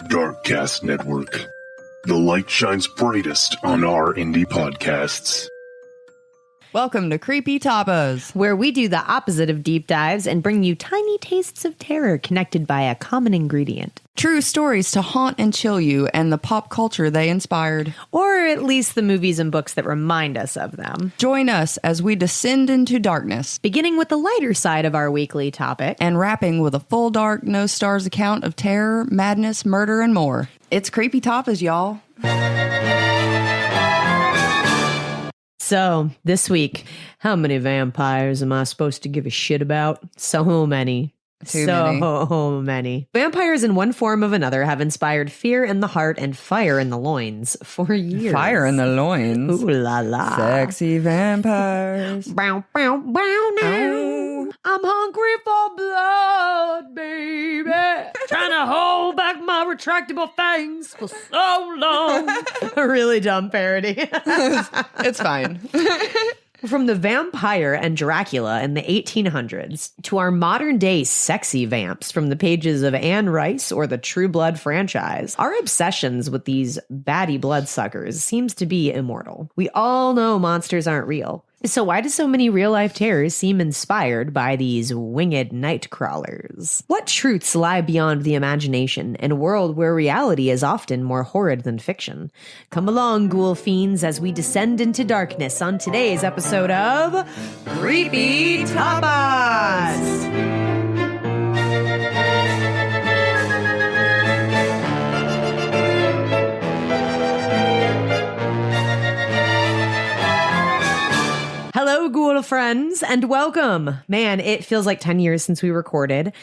Darkcast Network. The light shines brightest on our indie podcasts. Welcome to Creepy Tapas, where we do the opposite of deep dives and bring you tiny tastes of terror connected by a common ingredient. True stories to haunt and chill you and the pop culture they inspired. Or at least the movies and books that remind us of them. Join us as we descend into darkness, beginning with the lighter side of our weekly topic, and wrapping with a full dark, no stars account of terror, madness, murder, and more. It's Creepy Tapas, y'all. So, this week, how many vampires am I supposed to give a shit about? So many. So many. Vampires in one form or another have inspired fear in the heart and fire in the loins for years. Fire in the loins. Ooh la la. Sexy vampires. Bow, bow, bow, now. I'm hungry for blood, baby. Trying to hold back my retractable fangs for so long. A really dumb parody. It's fine. From the vampire and Dracula in the 1800s to our modern day sexy vamps from the pages of Anne Rice or the True Blood franchise, our obsessions with these baddie bloodsuckers seems to be immortal. We all know monsters aren't real. So why do so many real-life terrors seem inspired by these winged night crawlers? What truths lie beyond the imagination in a world where reality is often more horrid than fiction? Come along, ghoul fiends, as we descend into darkness on today's episode of Creepy Tapas! Hello, ghoul friends, and welcome. Man, it feels like 10 years since we recorded.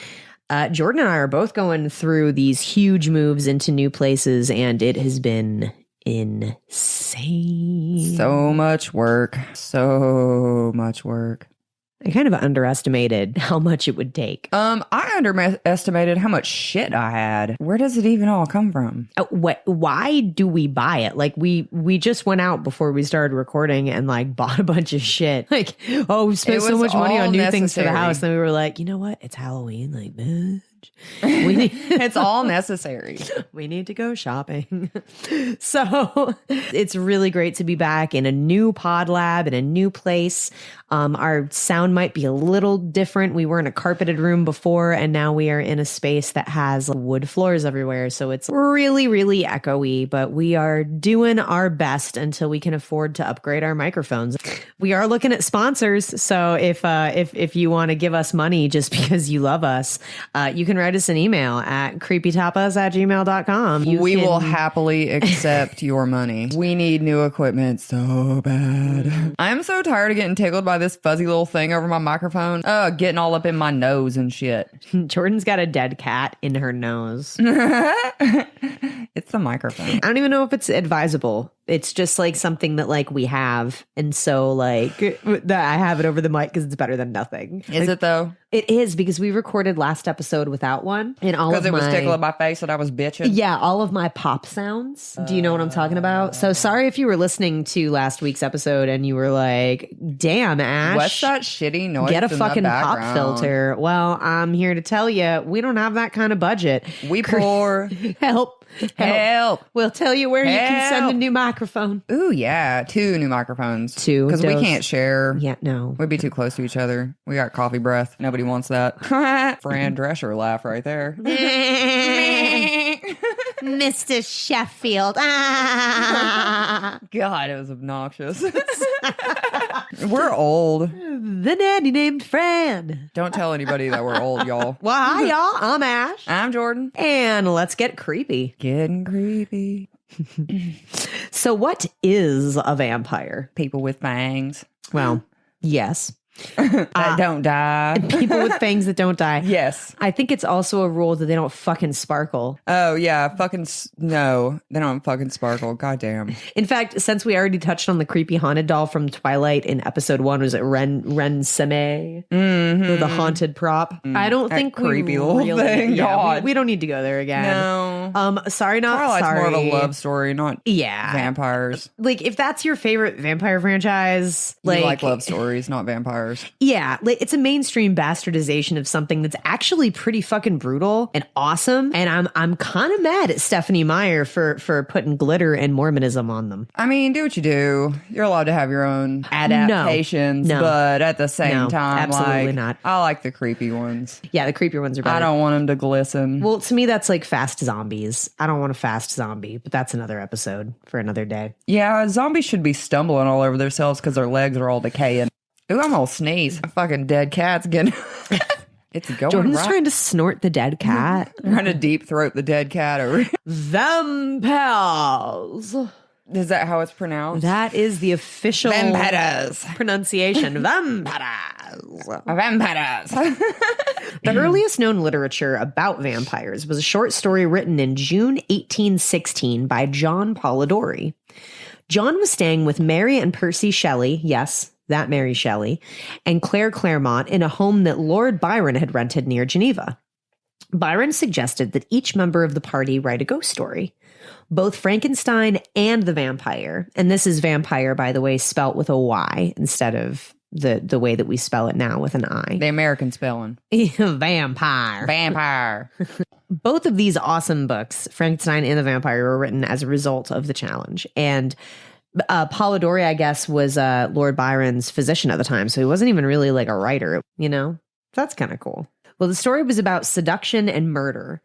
Jordan and I are both going through these huge moves into new places, and it has been insane. So much work. So much work. I kind of underestimated how much it would take. I underestimated how much shit I had. Where does it even all come from? Why do we buy it? Like we just went out before we started recording and like bought a bunch of shit. Like, oh, we spent so much money on new things for the house. And we were like, you know what? It's Halloween. Like, bitch. It's all necessary. We need to go shopping. So it's really great to be back in a new pod lab, in a new place. Our sound might be a little different. We were in a carpeted room before, and now we are in a space that has wood floors everywhere. So it's really, really echoey, but we are doing our best until we can afford to upgrade our microphones. We are looking at sponsors. So if you want to give us money just because you love us, you can write us an email at creepytapas@gmail.com. We will happily accept your money. We need new equipment so bad. I'm so tired of getting tickled by this fuzzy little thing over my microphone. Getting all up in my nose and shit. Jordan's got a dead cat in her nose. It's the microphone. I don't even know if it's advisable. It's just like something that like we have. And so like that I have it over the mic because it's better than nothing. Is it though? It is, because we recorded last episode without one. And all because it was tickling my face and I was bitching. Yeah, all of my pop sounds. Do you know what I'm talking about? So sorry if you were listening to last week's episode and you were like, damn, Ash. What's that shitty noise? Get a fucking pop filter. Well, I'm here to tell you, we don't have that kind of budget. We poor. Help. We'll tell you where you can send a new microphone. Ooh, yeah. 2 new microphones. 2. Because we can't share. Yeah, no. We'd be too close to each other. We got coffee breath. Nobody wants that. Fran Drescher laugh right there. Mr. Sheffield. God, it was obnoxious. We're old. The nanny named Fran. Don't tell anybody that we're old, y'all. Well, hi, y'all. I'm Ash. I'm Jordan. And let's get creepy. Getting creepy. So what is a vampire? People with fangs. Well, yes. That don't die. People with fangs that don't die. Yes. I think it's also a rule that they don't fucking sparkle. Oh, yeah. No, they don't fucking sparkle. Goddamn. In fact, since we already touched on the creepy haunted doll from Twilight in episode 1, was it Ren Seme? Mm-hmm. The haunted prop. I don't think creepy little thing. Yeah, God. we don't need to go there again. No. Sorry, not Twilight's sorry. more of a love story, not vampires. Like, if that's your favorite vampire franchise, You like love stories, not vampires. vampires. Yeah, like, it's a mainstream bastardization of something that's actually pretty fucking brutal and awesome. And I'm kind of mad at Stephanie Meyer for putting glitter and Mormonism on them. I mean, do what you do. You're allowed to have your own adaptations, No. but at the same time, absolutely like, not. I like the creepy ones. Yeah, the creepier ones are better. I don't want them to glisten. Well, to me, that's like fast zombies. I don't want a fast zombie, but that's another episode for another day. Yeah, zombies should be stumbling all over themselves because their legs are all decaying. Ooh, I'm gonna sneeze. A fucking dead cat's getting... It's going Jordan's right. trying to snort the dead cat. Trying to deep throat the dead cat over. Vampires. Is that how it's pronounced? That is the official Vampires. pronunciation. Vampires. Vampires. The earliest known literature about vampires was a short story written in June 1816 by John Polidori. John was staying with Mary and Percy Shelley, yes, that Mary Shelley, and Claire Claremont in a home that Lord Byron had rented near Geneva. Byron suggested that each member of the party write a ghost story. Both Frankenstein and the vampire, and this is vampire, by the way, spelt with a Y instead of the way that we spell it now with an I. The American spelling. Vampire. Vampire. Both of these awesome books, Frankenstein and the Vampire, were written as a result of the challenge. And Polidori, I guess, was Lord Byron's physician at the time, so he wasn't even really like a writer, you know? That's kind of cool. Well, the story was about seduction and murder,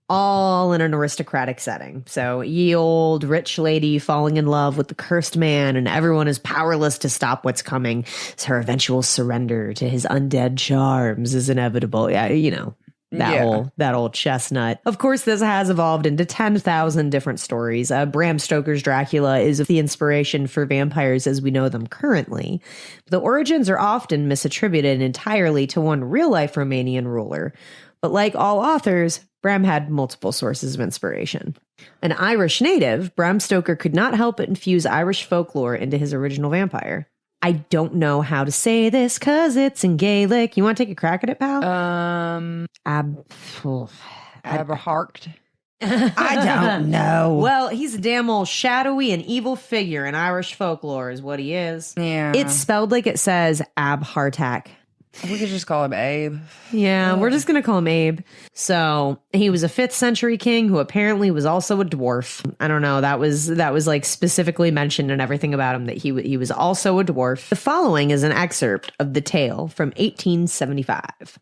all in an aristocratic setting. So ye old rich lady falling in love with the cursed man, and everyone is powerless to stop what's coming. So her eventual surrender to his undead charms is inevitable. Yeah, you know. That old chestnut. Of course, this has evolved into 10,000 different stories. Bram Stoker's Dracula is the inspiration for vampires as we know them currently. The origins are often misattributed entirely to one real-life Romanian ruler. But like all authors, Bram had multiple sources of inspiration. An Irish native, Bram Stoker could not help but infuse Irish folklore into his original vampire. I don't know how to say this because it's in Gaelic. You want to take a crack at it, pal? Aberharked. I don't know. Well, he's a damn old shadowy and evil figure in Irish folklore is what he is. Yeah. It's spelled like it says Abhartak. We could just call him Abe. Yeah, we're just going to call him Abe. So he was a 5th century king who apparently was also a dwarf. I don't know. That was like specifically mentioned and everything about him that he was also a dwarf. The following is an excerpt of the tale from 1875.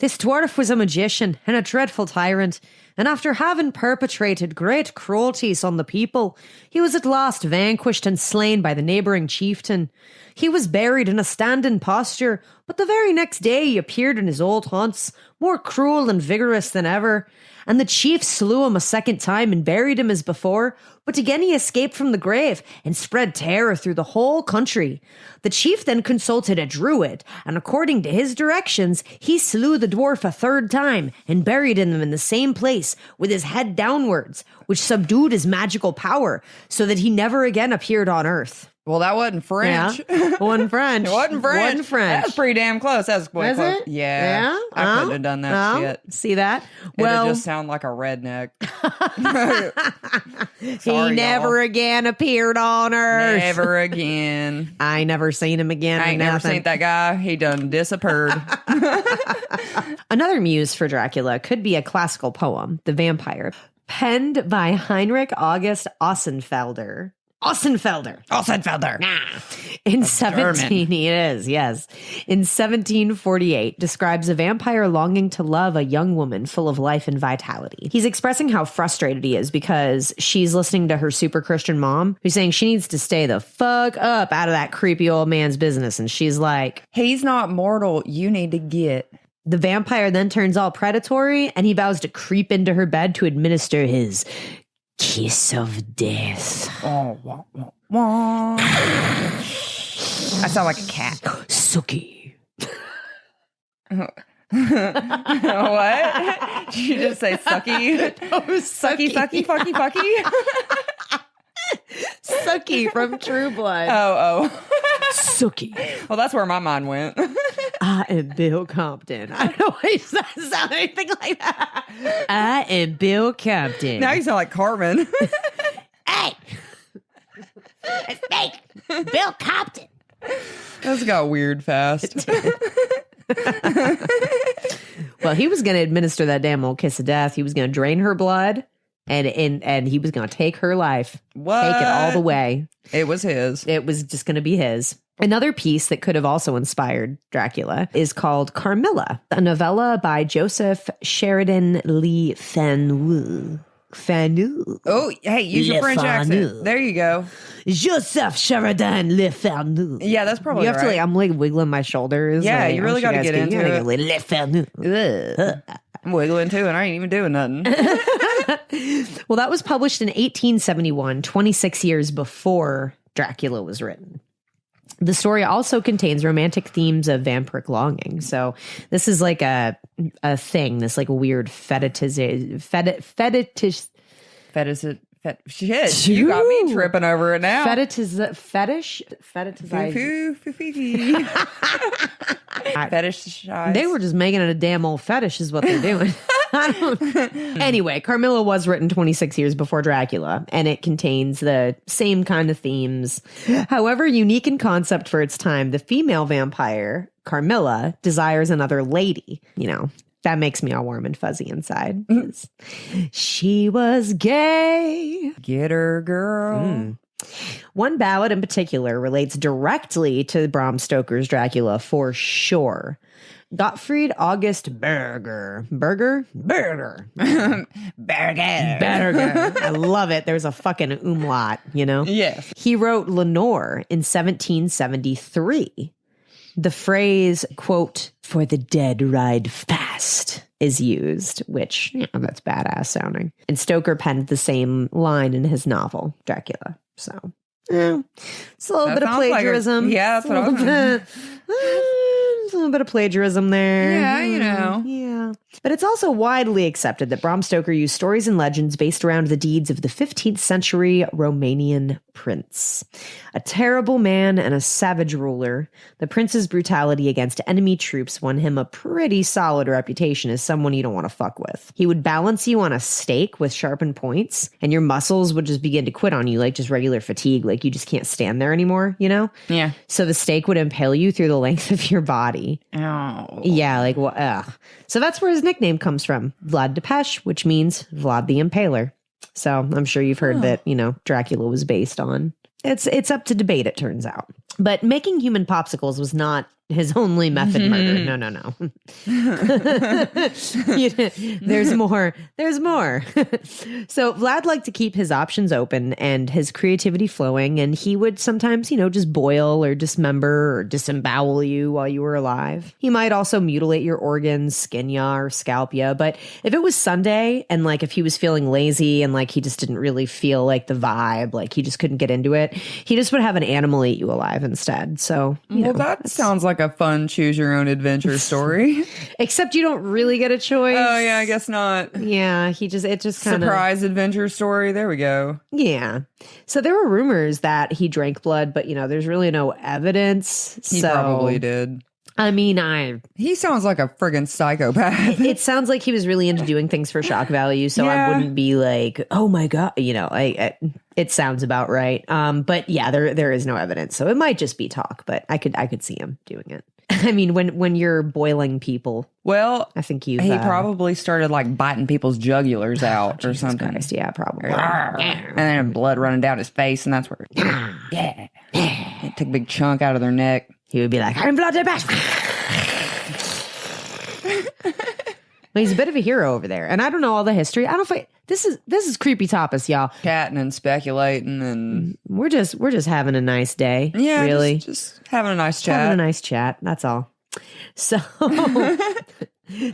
This dwarf was a magician and a dreadful tyrant. And after having perpetrated great cruelties on the people, he was at last vanquished and slain by the neighboring chieftain. He was buried in a standing posture, but the very next day he appeared in his old haunts, more cruel and vigorous than ever. And the chief slew him a second time and buried him as before, but again he escaped from the grave and spread terror through the whole country. The chief then consulted a druid, and according to his directions, he slew the dwarf a 3rd time and buried him in the same place with his head downwards, which subdued his magical power so that he never again appeared on earth. Well, that wasn't French. Yeah. Wasn't French. It wasn't French. Wasn't French. That was pretty damn close. That was quite Was close. it? Yeah. I couldn't have done that shit. See that? Well, it just sound like a redneck. He never again appeared on Earth. Never again. I never seen him again. I ain't never seen that guy. He done disappeared. Another muse for Dracula could be a classical poem, The Vampire, penned by Heinrich August Ossenfelder. In 1748, describes a vampire longing to love a young woman full of life and vitality. He's expressing how frustrated he is because she's listening to her super Christian mom, who's saying she needs to stay the fuck up out of that creepy old man's business. And she's like, he's not mortal. You need to get. The vampire then turns all predatory and he vows to creep into her bed to administer his kiss of death. Oh, wah, wah, wah. I sound like a cat. Sucky. What? Did you just say sucky? Oh, sucky, fucky, fucky, fucky? Sucky from True Blood. Oh. Sucky. Well, that's where my mind went. I am Bill Compton. I don't know why it doesn't sound anything like that. I am Bill Compton. Now you sound like Carmen. Hey! It's me, Bill Compton. That's got weird fast. Well, he was going to administer that damn old kiss of death. He was going to drain her blood, and he was going to take her life. What? Take it all the way. It was his. It was just going to be his. Another piece that could have also inspired Dracula is called Carmilla, a novella by Joseph Sheridan Lee Fanu. Oh, hey, use your Le French Fanu. accent. There you go. Joseph Sheridan Le Fanu. Yeah, that's probably You have to right. I'm like wiggling my shoulders. Yeah, like, you really got to get into it. Le Fanu. I'm wiggling too, and I ain't even doing nothing. Well, that was published in 1871, 26 years before Dracula was written. The story also contains romantic themes of vampiric longing. So this is like a thing, this like weird fetish. Shit, you got me tripping over it now. Fetish. Fetishize. They were just making it a damn old fetish is what they're doing. Anyway, Carmilla was written 26 years before Dracula, and it contains the same kind of themes. However, unique in concept for its time, the female vampire, Carmilla, desires another lady. You know, that makes me all warm and fuzzy inside. She was gay. Get her, girl. One ballad in particular relates directly to Bram Stoker's Dracula for sure. Gottfried August Berger. Berger. I love it. There's a fucking umlaut, you know? Yes. He wrote Lenore in 1773. The phrase, quote, "for the dead ride fast," is used, which, you know, that's badass sounding. And Stoker penned the same line in his novel, Dracula. So, yeah, it's a little bit of plagiarism. Yeah, that's what I was It's a little bit of plagiarism there. Yeah, you know. Yeah. But it's also widely accepted that Bram Stoker used stories and legends based around the deeds of the 15th century Romanian prince. A terrible man and a savage ruler, the prince's brutality against enemy troops won him a pretty solid reputation as someone you don't want to fuck with. He would balance you on a stake with sharpened points, and your muscles would just begin to quit on you like just regular fatigue, like you just can't stand there anymore, you know? Yeah. So the stake would impale you through the length of your body. Oh. Yeah, like, well, ugh. So that's where his nickname comes from, Vlad Tepes, which means Vlad the Impaler. So I'm sure you've heard that, you know, Dracula was based on. It's up to debate, it turns out. But making human popsicles was not his only method murder. No. There's more. There's more. So Vlad liked to keep his options open and his creativity flowing. And he would sometimes, you know, just boil or dismember or disembowel you while you were alive. He might also mutilate your organs, skin ya or scalp ya. But if it was Sunday and like if he was feeling lazy and like he just didn't really feel like the vibe, like he just couldn't get into it, he just would have an animal eat you alive instead. So, you know, that sounds like a fun choose your own adventure story. except you don't really get a choice. Oh yeah, I guess not. Yeah, it just kind of Surprise adventure story. There we go. Yeah. So there were rumors that he drank blood, but you know, there's really no evidence. He probably did. I mean, He sounds like a friggin' psychopath. it sounds like he was really into doing things for shock value, so I wouldn't be like, oh my god, you know, it sounds about right. But yeah, there is no evidence, so it might just be talk. But I could see him doing it. I mean, when you're boiling people, Well, I think he probably started like biting people's jugulars out or something. Christ, yeah, probably. And then blood running down his face, and that's where it took a big chunk out of their neck. He would be like, I'm blood bash. Well, he's a bit of a hero over there, and I don't know all the history. I don't. This is Creepy Tapas, y'all. Catting and speculating, and We're just having a nice day. yeah, really, just having a nice chat. having a nice chat. That's all. So,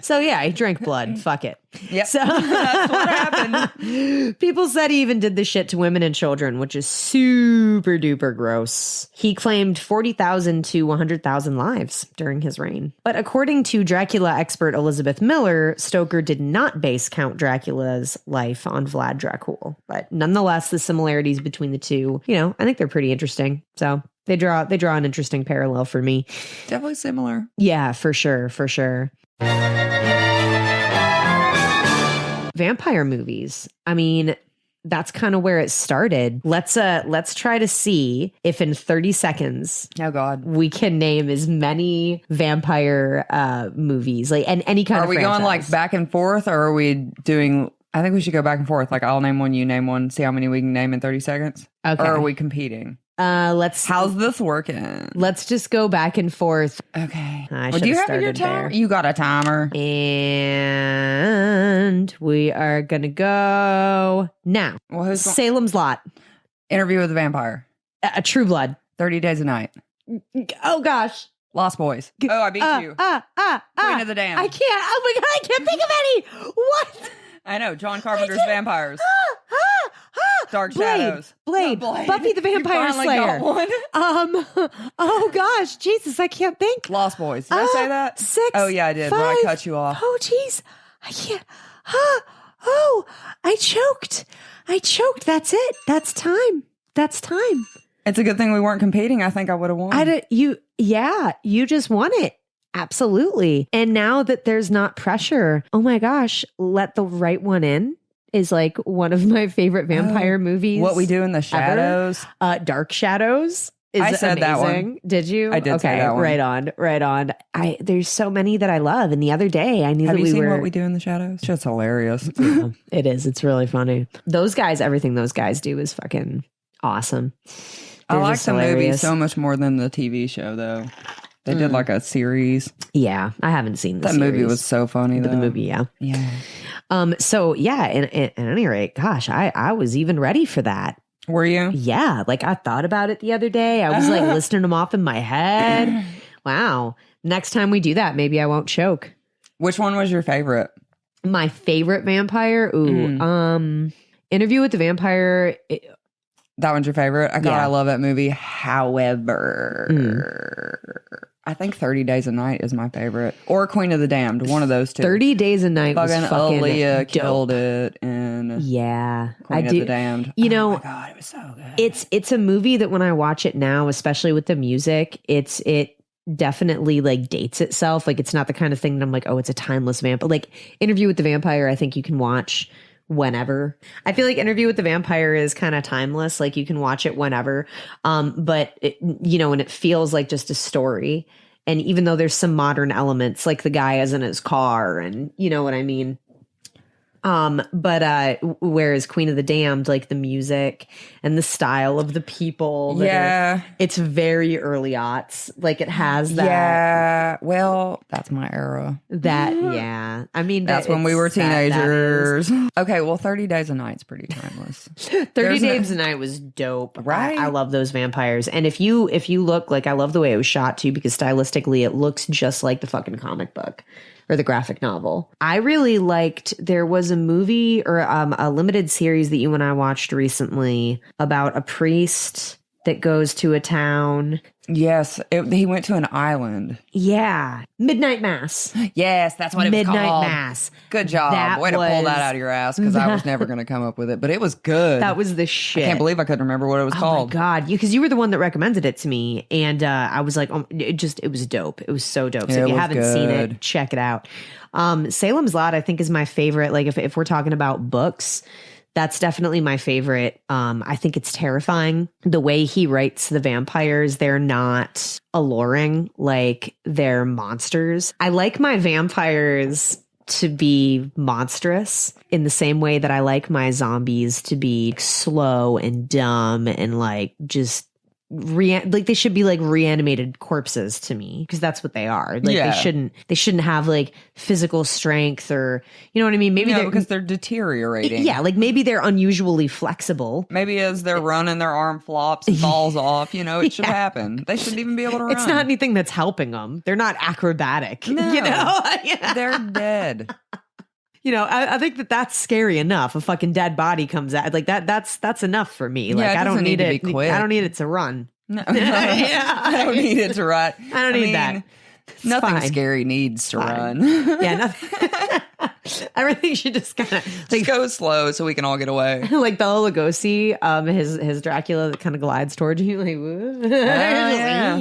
so yeah, he drank blood. Fuck it. Yep. So That's what happened. people said he even did this shit to women and children, which is super duper gross. He claimed 40,000 to 100,000 lives during his reign. But according to Dracula expert Elizabeth Miller, Stoker did not base Count Dracula's life on Vlad Dracul. But nonetheless, the similarities between the two, you know, I think they're pretty interesting. So they draw an interesting parallel for me. Definitely similar. Yeah, for sure. Vampire movies. I mean, that's kind of where it started. Let's try to see if in 30 seconds, Oh God. we can name as many vampire movies, like, and any kind of Are we franchise. going like back and forth, or are we doing? I think we should go back and forth. Like I'll name one, you name one. See how many we can name in 30 seconds. Okay. Or are we competing? How's this working? Let's just go back and forth. Okay. I Do you should've have your started timer? there. You got a timer. And we are gonna go now. Well, who's Salem's Lot, Interview with the Vampire? a True Blood. 30 Days a Night. Oh gosh. Lost Boys. Oh, I beat you. Queen of the Damned. I can't. Oh my god, I can't think of any. What? I know. John Carpenter's Vampires. Dark Blade. Shadows. Blade. No, Blade. Buffy the Vampire You finally Slayer. got one. Oh gosh, Jesus, I can't think. Lost Boys. Did I say that? 6. Oh, yeah, I did, but I 5. cut you off. Oh jeez, I can't. Oh, I choked. That's it. That's time. It's a good thing we weren't competing. I think I would have won. You just won it. Absolutely. And now that there's not pressure, oh my gosh, Let the Right One In is like one of my favorite vampire movies. What We Do in the Shadows. Dark Shadows is I said that amazing. one. Did you? I did say that one. Right on. There's so many that I love. And the other day I knew Have that you we seen were. What We Do in the Shadows? Shit's hilarious. Yeah, it is. It's really funny. Those guys, everything those guys do is fucking awesome. I They're like just the movie hilarious. so much more than the TV show, though. They did like a series. Yeah, I haven't seen the That movie series. was so funny, though. The movie, yeah. Yeah. So yeah, at any rate, gosh, I was even ready for that. Were you? Yeah, like I thought about it the other day. I was like listing them off in my head. Wow. Next time we do that, maybe I won't choke. Which one was your favorite? My favorite vampire? Ooh, Interview with the Vampire. That one's your favorite? I Yeah. I love that movie. However, I think 30 Days a Night is my favorite. Or Queen of the Damned. One of those two. 30 Days a Night was Fucking fucking Aaliyah dope. killed it in Yeah, Queen I of do. the Damned. You Oh know, my God, it was so good. It's a movie that when I watch it now, especially with the music, it definitely like dates itself. Like it's not the kind of thing that I'm like, oh, it's a timeless vampire. Like Interview with the Vampire, I think you can watch whenever. I feel like Interview with the Vampire is kind of timeless. Like you can watch it whenever. But it, and it feels like just a story. And even though there's some modern elements, like the guy is in his car and you know what I mean? But whereas Queen of the Damned, like the music and the style of the people. It's very early aughts. Like it has that. Yeah. Well, that's my era. Yeah. I mean, That's when we were that is. teenagers. Okay, well, 30 Days a Night's pretty timeless. 30 Days a Night was dope. Right? I love those vampires. And if you look, like I love the way it was shot too, because stylistically it looks just like the fucking comic book or the graphic novel. I really liked, there was a movie or a limited series that you and I watched recently about a priest that goes to a town. Yes, he went to an island. Yeah. Midnight Mass. Yes, that's what it was Midnight called. Mass. Good job. That Way to pull was- that out of your ass because I was never going to come up with it, but it was good. That was the shit. I can't believe I couldn't remember what it was Oh called. my God. Because you were the one that recommended it to me. And I was like, it was dope. It was so dope. So It if you was haven't seen good. it, check it out. Salem's Lot, I think, is my favorite. Like if we're talking about books, that's definitely my favorite. I think it's terrifying. The way he writes the vampires, they're not alluring, like they're monsters. I like my vampires to be monstrous in the same way that I like my zombies to be slow and dumb and like just like they should be like reanimated corpses to me because that's what they are. Like Yeah. they shouldn't have like physical strength or you know what I mean? Maybe they're because they're deteriorating. yeah, like maybe they're unusually flexible. Maybe as they're running, their arm flops and falls off. It should happen. They shouldn't even be able to run. It's not anything that's helping them. They're not acrobatic. No. You know? Yeah. They're dead. I think that's scary enough. A fucking dead body comes out like that. That's enough for me. Yeah, Like it I don't doesn't need need to it. be quick. I don't need it to run. No, Yeah. I don't need it to run. I don't need that. It's Nothing fine. scary needs to Fine. run. Yeah, nothing. Everything should just kind of Just like go slow so we can all get away. like Bela Lugosi, his Dracula that kind of glides towards you like. Woo. yeah.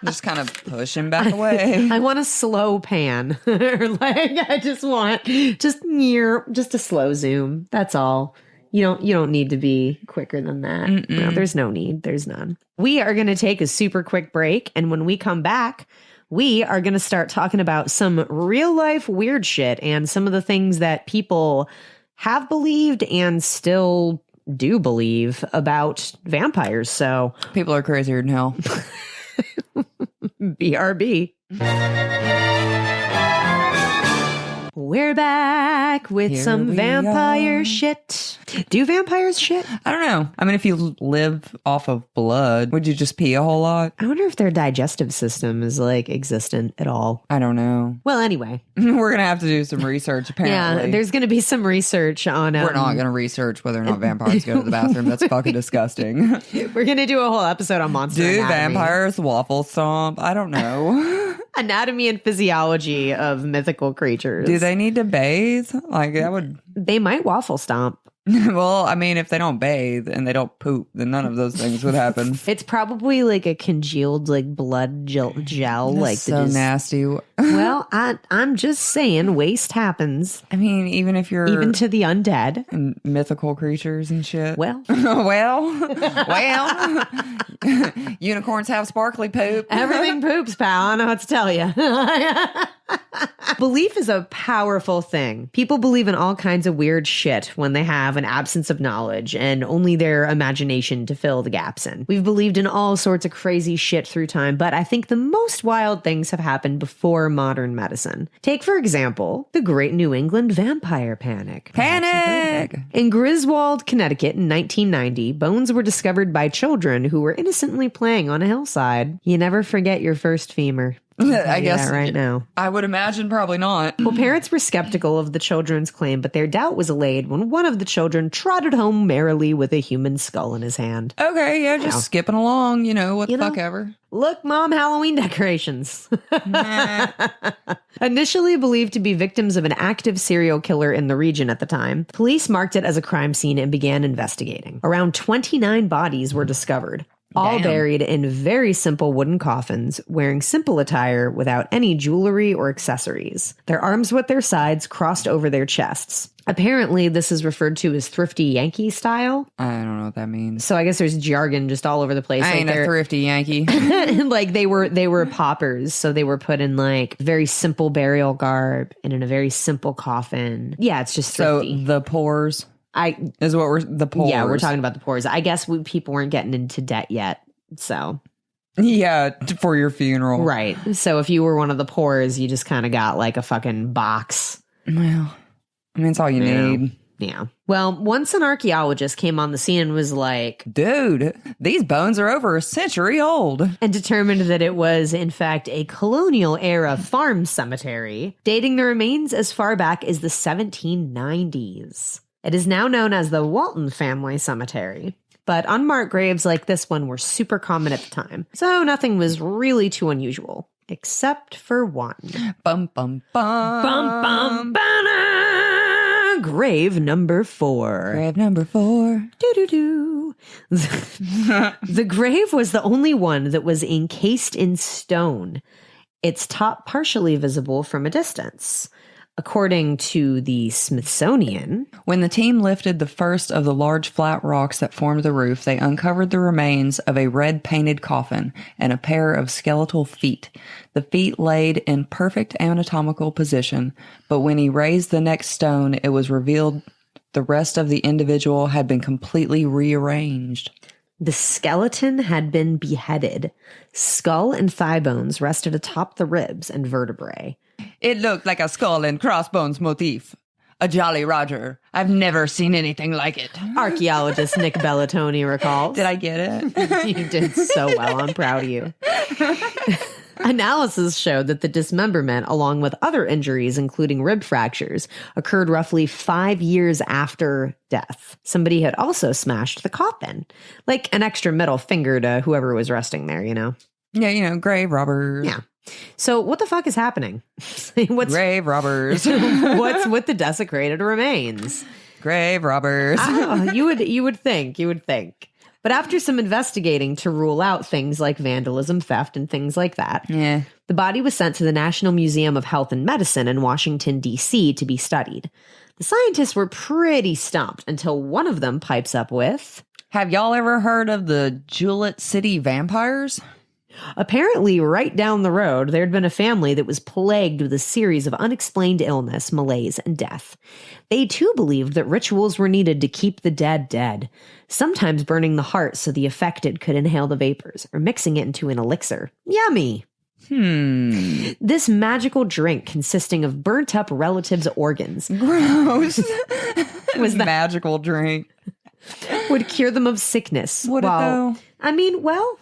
Just kind of push him back away. I want a slow pan, or like I just want just a slow zoom. That's all. You don't need to be quicker than that. No, there's no need. There's none. We are going to take a super quick break. And when we come back, we are going to start talking about some real life weird shit and some of the things that people have believed and still do believe about vampires. So People are crazier than hell. BRB. We're back with Here some we vampire are. shit. Do vampires shit? I don't know. I mean, if you live off of blood, would you just pee a whole lot? I wonder if their digestive system is like existent at all. I don't know. Well, anyway. We're going to have to do some research, apparently. Yeah, there's going to be some research on... We're not going to research whether or not vampires go to the bathroom. That's fucking disgusting. We're going to do a whole episode on monster Do anatomy. vampires waffle stomp? I don't know. Anatomy and physiology of mythical creatures. Do they need to bathe? Like, that would... They might waffle stomp. Well, I mean, if they don't bathe and they don't poop, then none of those things would happen. It's probably like a congealed like blood gel. That's Like so nasty. Well, I'm just saying, waste happens I mean, even if you're even to the undead. and mythical creatures and shit. Well, well, unicorns have sparkly poop. everything poops, pal. I know what to tell you. Belief is a powerful thing. People believe in all kinds of weird shit when they have an absence of knowledge and only their imagination to fill the gaps in. We've believed in all sorts of crazy shit through time, but I think the most wild things have happened before modern medicine. Take, for example, the Great New England Vampire Panic. Panic! In Griswold, Connecticut in 1990, bones were discovered by children who were innocently playing on a hillside. You never forget your first femur. I guess that right now. I would imagine probably not. Well, parents were skeptical of the children's claim, but their doubt was allayed when one of the children trotted home merrily with a human skull in his hand. Okay, yeah, just skipping along, what the fuck ever. Look, Mom, Halloween decorations. Initially believed to be victims of an active serial killer in the region at the time, police marked it as a crime scene and began investigating. Around 29 bodies were discovered. All buried in very simple wooden coffins, wearing simple attire without any jewelry or accessories. Their arms with their sides crossed over their chests. Apparently, this is referred to as thrifty Yankee style. I don't know what that means. So I guess there's jargon just all over the place. I ain't a thrifty Yankee. Like they were paupers, so they were put in like very simple burial garb and in a very simple coffin. Yeah, it's just thrifty. So the pores. The pores. Yeah, we're talking about the pores. I guess people weren't getting into debt yet, so. Yeah, for your funeral. Right. So if you were one of the pores, you just kind of got like a fucking box. Well, I mean, it's all you need. Yeah. Well, once an archaeologist came on the scene and was like, dude, these bones are over a century old. And determined that it was, in fact, a colonial era farm cemetery, dating the remains as far back as the 1790s. It is now known as the Walton Family Cemetery, but unmarked graves like this one were super common at the time, so nothing was really too unusual, except for one. Bum, bum, bum. Bum, bum, ba-na! Grave number 4. Grave number 4. Doo-doo-doo. The grave was the only one that was encased in stone, its top partially visible from a distance. According to the Smithsonian, when the team lifted the first of the large flat rocks that formed the roof, they uncovered the remains of a red-painted coffin and a pair of skeletal feet. The feet laid in perfect anatomical position, but when he raised the next stone, it was revealed the rest of the individual had been completely rearranged. The skeleton had been beheaded. Skull and thigh bones rested atop the ribs and vertebrae. It looked like a skull and crossbones motif. A Jolly Roger. I've never seen anything like it. Archaeologist Nick Bellatoni recalls. Did I get it? You did so well. I'm proud of you. Analysis showed that the dismemberment, along with other injuries, including rib fractures, occurred roughly 5 years after death. Somebody had also smashed the coffin. Like an extra middle finger to whoever was resting there, Yeah, grave robbers. Yeah. So what the fuck is happening? Grave robbers. What's with the desecrated remains? Grave robbers. You would think. But after some investigating to rule out things like vandalism, theft, and things like that, the body was sent to the National Museum of Health and Medicine in Washington, D.C. to be studied. The scientists were pretty stumped until one of them pipes up with, have y'all ever heard of the Jewett City vampires? apparently, right down the road, there had been a family that was plagued with a series of unexplained illness, malaise, and death. They too believed that rituals were needed to keep the dead dead, sometimes burning the heart so the affected could inhale the vapors, or mixing it into an elixir. Yummy! This magical drink consisting of burnt up relatives' organs. Gross. Was that magical drink. would cure them of sickness. Would it though? I mean, well,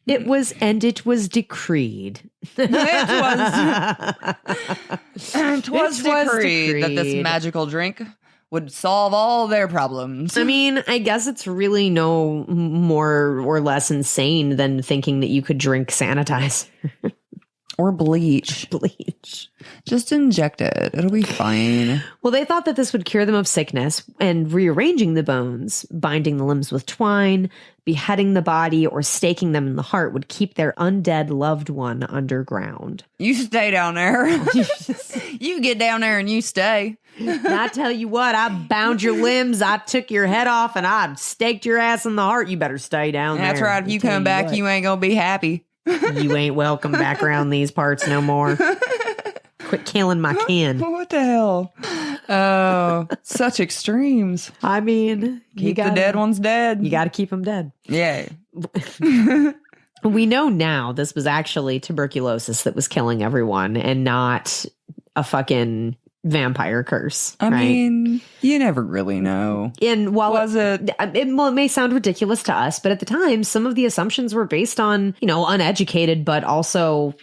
it was decreed. It was decreed that this magical drink would solve all their problems. I mean, I guess it's really no more or less insane than thinking that you could drink sanitizer. Or bleach. Just inject it. It'll be fine. Well, they thought that this would cure them of sickness, and rearranging the bones, binding the limbs with twine, beheading the body, or staking them in the heart would keep their undead loved one underground. You stay down there. You get down there and you stay. And I tell you what, I bound your limbs, I took your head off, and I staked your ass in the heart. You better stay down there. That's right. If you come back, you ain't gonna be happy. You ain't welcome back around these parts no more. Quit killing my kin. What the hell? Oh, such extremes. I mean, Keep the dead ones dead. You got to keep them dead. Yeah. We know now this was actually tuberculosis that was killing everyone and not a fucking vampire curse. I mean, you never really know. And while it may sound ridiculous to us, but at the time, some of the assumptions were based on, uneducated, but also,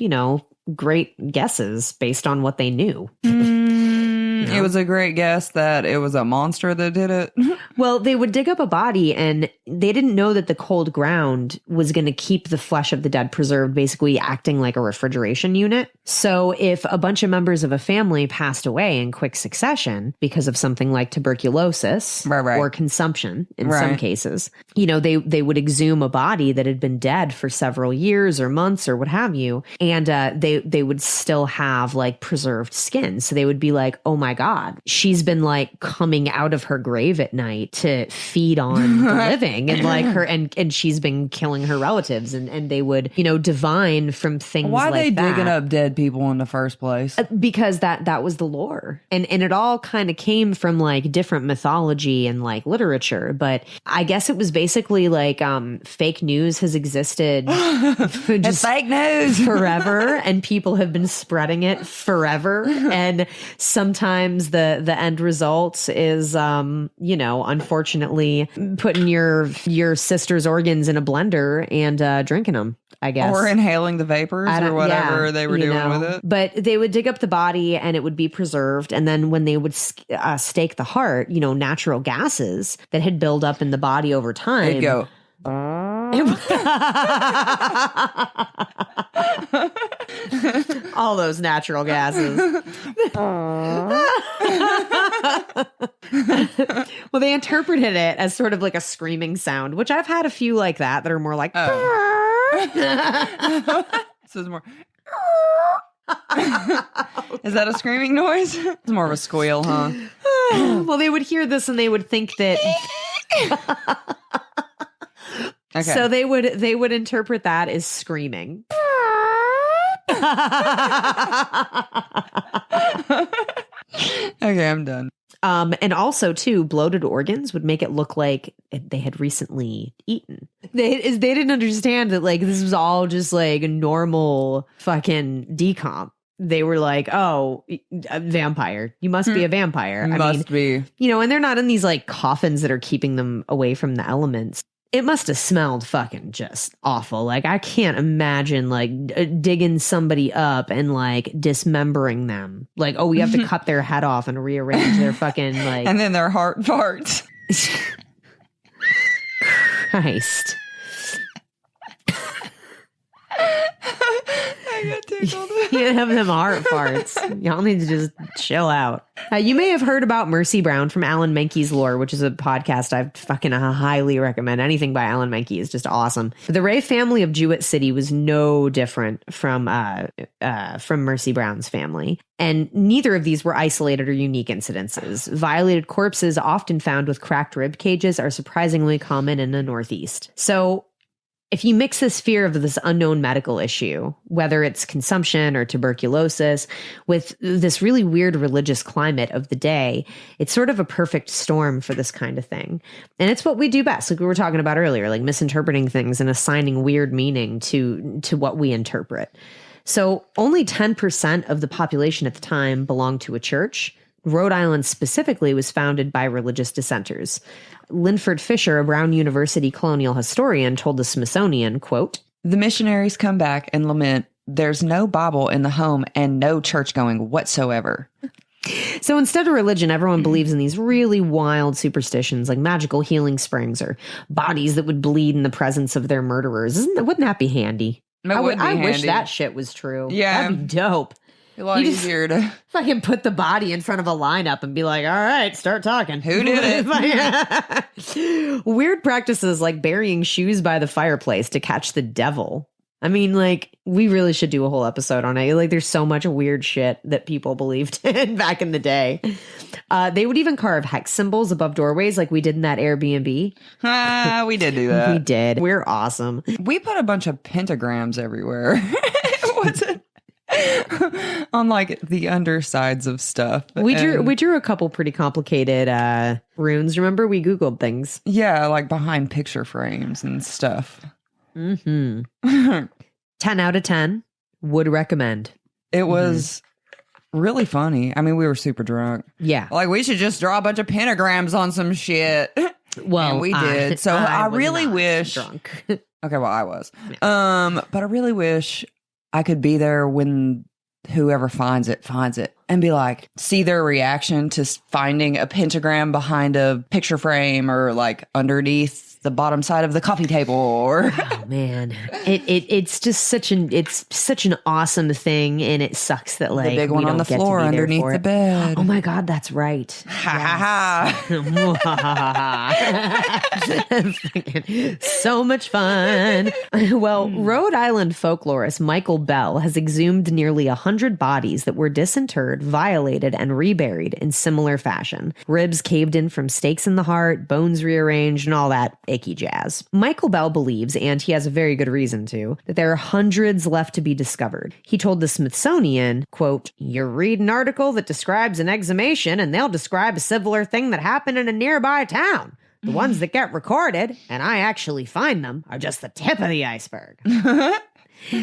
great guesses based on what they knew. It was a great guess that it was a monster that did it. Well, they would dig up a body and they didn't know that the cold ground was going to keep the flesh of the dead preserved, basically acting like a refrigeration unit. So if a bunch of members of a family passed away in quick succession because of something like tuberculosis or consumption in some cases, they would exhume a body that had been dead for several years or months or what have you. And they would still have like preserved skin. So they would be like, oh my God, she's been like coming out of her grave at night to feed on the living and like her and she's been killing her relatives and they would, divine from things Why like are they that. digging up dead people in the first place? Because that was the lore. And it all kind of came from like different mythology and like literature. But I guess it was basically like fake news has existed It's fake news forever and people have been spreading it forever. And sometimes the end result is, unfortunately putting your sister's organs in a blender and drinking them, I guess. Or inhaling the vapors or whatever they were doing with it. But they would dig up the body and it would be preserved. And then when they would stake the heart, natural gases that had built up in the body over time. They'd go... All those natural gases. Well, they interpreted it as sort of like a screaming sound, which I've had a few like that are more like. This is more. Is that a screaming noise? It's more of a squeal, huh? Well, they would hear this and they would think that. Okay. So they would interpret that as screaming. Okay, I'm done. And also, too, bloated organs would make it look like they had recently eaten. They didn't understand that, like, this was all just, like, a normal fucking decomp. They were like, oh, a vampire. You must be a vampire. Must be. And they're not in these, like, coffins that are keeping them away from the elements. It must have smelled fucking just awful. Like, I can't imagine, like, digging somebody up and, like, dismembering them. Like, oh, we have to cut their head off and rearrange their fucking, like... And then their heart farts. Christ. I I get tickled. You can't have them heart farts. Y'all need to just chill out. You may have heard about Mercy Brown from Alan Menke's Lore, which is a podcast I fucking highly recommend. Anything by Alan Menke is just awesome. The Ray family of Jewett City was no different from Mercy Brown's family. And neither of these were isolated or unique incidences. Violated corpses, often found with cracked rib cages, are surprisingly common in the Northeast. So if you mix this fear of this unknown medical issue, whether it's consumption or tuberculosis, with this really weird religious climate of the day, it's sort of a perfect storm for this kind of thing. And it's what we do best, like we were talking about earlier, like misinterpreting things and assigning weird meaning to what we interpret. So only 10% of the population at the time belonged to a church. Rhode Island specifically was founded by religious dissenters. Linford Fisher, a Brown University colonial historian, told the Smithsonian, quote, "The missionaries come back and lament, there's no Bible in the home and no church going whatsoever." So instead of religion, everyone believes in these really wild superstitions like magical healing springs or bodies that would bleed in the presence of their murderers. Wouldn't that be handy? I wish that shit was true. Yeah. That'd be dope. A lot easier to fucking put the body in front of a lineup and be like, all right, start talking. Who did it? Weird practices like burying shoes by the fireplace to catch the devil. I mean, like, we really should do a whole episode on it. Like, there's so much weird shit that people believed in back in the day. They would even carve hex symbols above doorways like we did in that Airbnb. We did do that. We did. We're awesome. We put a bunch of pentagrams everywhere. What's it? On like the undersides of stuff. We drew a couple pretty complicated runes. Remember, we Googled things. Yeah, like behind picture frames and stuff. 10 out of 10 would recommend. It was really funny. I mean, we were super drunk. Yeah. Like, we should just draw a bunch of pentagrams on some shit. Well, and we did. So I really wish drunk. Okay, well, I was. Yeah. But I really wish I could be there when whoever finds it and be like, see their reaction to finding a pentagram behind a picture frame or like underneath the bottom side of the coffee table. Or oh man, it's just such an awesome thing, and it sucks that like the big one on the floor underneath the bed. Oh my god, that's right. So much fun. Well, Rhode Island folklorist Michael Bell has exhumed nearly 100 bodies that were disinterred, violated, and reburied in similar fashion. Ribs caved in from stakes in the heart, bones rearranged, and all that icky jazz. Michael Bell believes, and he has a very good reason to, that there are hundreds left to be discovered. He told the Smithsonian, quote, "You read an article that describes an exhumation and they'll describe a similar thing that happened in a nearby town. The ones that get recorded, and I actually find them, are just the tip of the iceberg."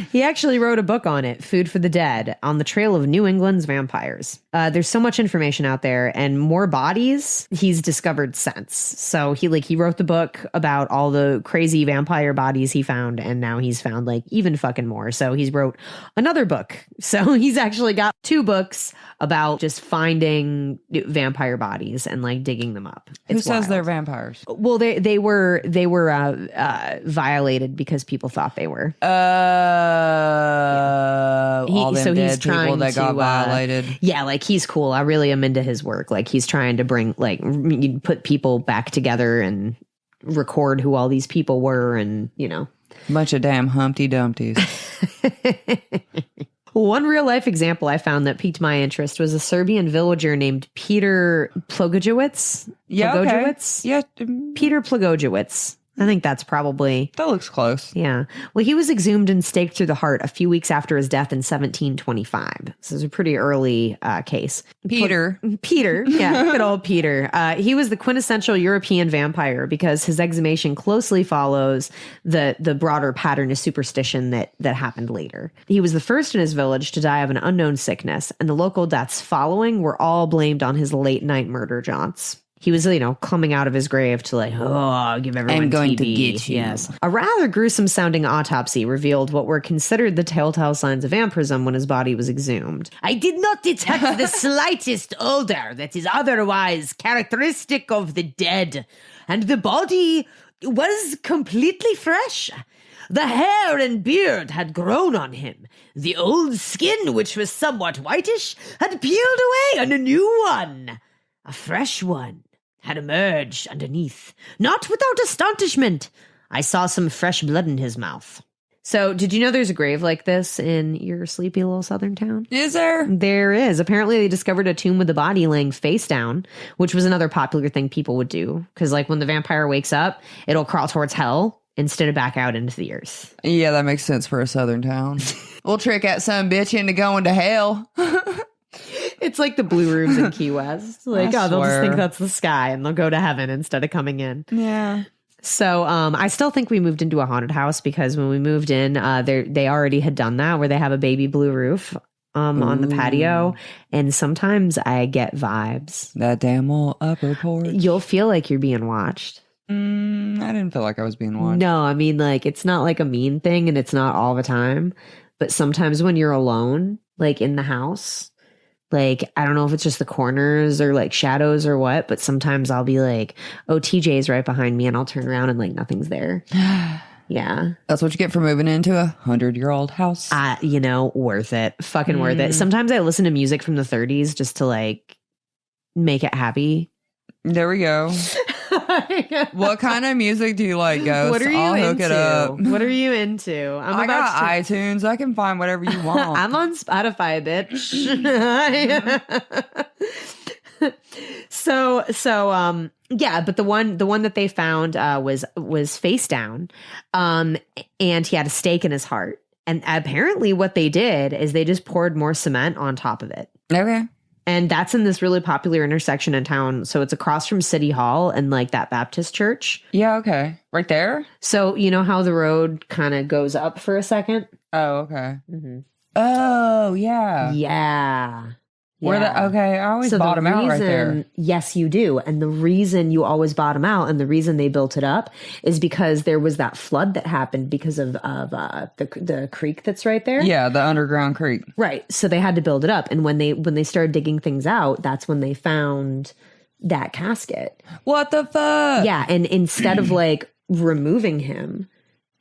He actually wrote a book on it, Food for the Dead, on the trail of New England's vampires. There's so much information out there, and more bodies he's discovered since. So he wrote the book about all the crazy vampire bodies he found, and now he's found like even fucking more. So he's wrote another book. So he's actually got 2 books about just finding vampire bodies and like digging them up. Who says they're vampires? Well, they were violated because people thought they were. All them dead people that got violated. Yeah, like he's cool. I really am into his work. Like he's trying to bring put people back together and record who all these people were, and bunch of damn Humpty Dumpties. One real life example I found that piqued my interest was a Serbian villager named Peter Plagojewicz. Yeah, okay. Yeah, Peter Plagojewicz. I think that's probably... That looks close. Yeah. Well, he was exhumed and staked through the heart a few weeks after his death in 1725. This is a pretty early case. Peter. Yeah. Good old Peter. He was the quintessential European vampire because his exhumation closely follows the broader pattern of superstition that happened later. He was the first in his village to die of an unknown sickness, and the local deaths following were all blamed on his late night murder jaunts. He was, coming out of his grave to give everyone I'm going TB. to get you. Yes. A rather gruesome sounding autopsy revealed what were considered the telltale signs of vampirism when his body was exhumed. "I did not detect the slightest odor that is otherwise characteristic of the dead, and the body was completely fresh. The hair and beard had grown on him. The old skin, which was somewhat whitish, had peeled away, and a new one, a fresh one, had emerged underneath. Not without astonishment, I saw some fresh blood in his mouth. So, did you know there's a grave like this in your sleepy little southern town? Is there? There is. Apparently, they discovered a tomb with the body laying face down, which was another popular thing people would do. Because, like, when the vampire wakes up, it'll crawl towards hell instead of back out into the earth. Yeah, that makes sense for a southern town. We'll trick that son bitch into going to hell. It's like the blue rooms in Key West. Like, I they'll just swear. think that's the sky, and they'll go to heaven instead of coming in. Yeah. So I still think we moved into a haunted house because when we moved in, they already had done that where they have a baby blue roof on the patio. And sometimes I get vibes. That damn old upper porch. You'll feel like you're being watched. I didn't feel like I was being watched. No, I mean, like, it's not like a mean thing and it's not all the time. But sometimes when you're alone, like in the house, like, I don't know if it's just the corners or like shadows or what, but sometimes I'll be like, oh, TJ's right behind me, and I'll turn around and like nothing's there. Yeah. That's what you get for moving into a 100-year-old house. Worth it. Fucking worth it. Sometimes I listen to music from the 30s just to like make it happy. There we go. What kind of music do you like, Ghost? What are you I'll into? hook it up. What are you into? I got iTunes. I can find whatever you want. I'm on Spotify, bitch. Yeah, but the one that they found was face down, and he had a stake in his heart. And apparently, what they did is they just poured more cement on top of it. Okay. And that's in this really popular intersection in town. So it's across from City Hall and like that Baptist church. Yeah, okay. Right there? So you know how the road kind of goes up for a second? Oh, okay. Mm-hmm. Oh, yeah. Yeah. Okay, I always bottom out right there. Yes, you do. And the reason you always bottom out and the reason they built it up is because there was that flood that happened because of the creek that's right there. Yeah, the underground creek. Right. So they had to build it up. And when they started digging things out, that's when they found that casket. What the fuck? Yeah. And instead of like removing him,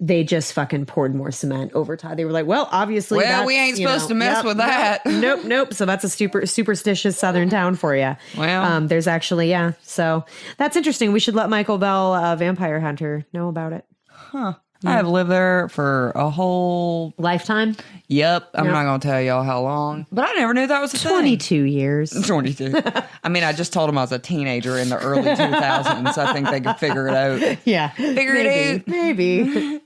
they just fucking poured more cement over top. They were like, well, obviously, we ain't supposed to mess with that. Nope. So that's a superstitious southern town for you. Well, there's actually, so that's interesting. We should let Michael Bell, Vampire Hunter, know about it. Huh. I have lived there for a whole lifetime. Yep. I'm not going to tell y'all how long, but I never knew that was a 22 years. 22. I mean, I just told them I was a teenager in the early 2000s. I think they could figure it out. Yeah. Figure it out. Maybe.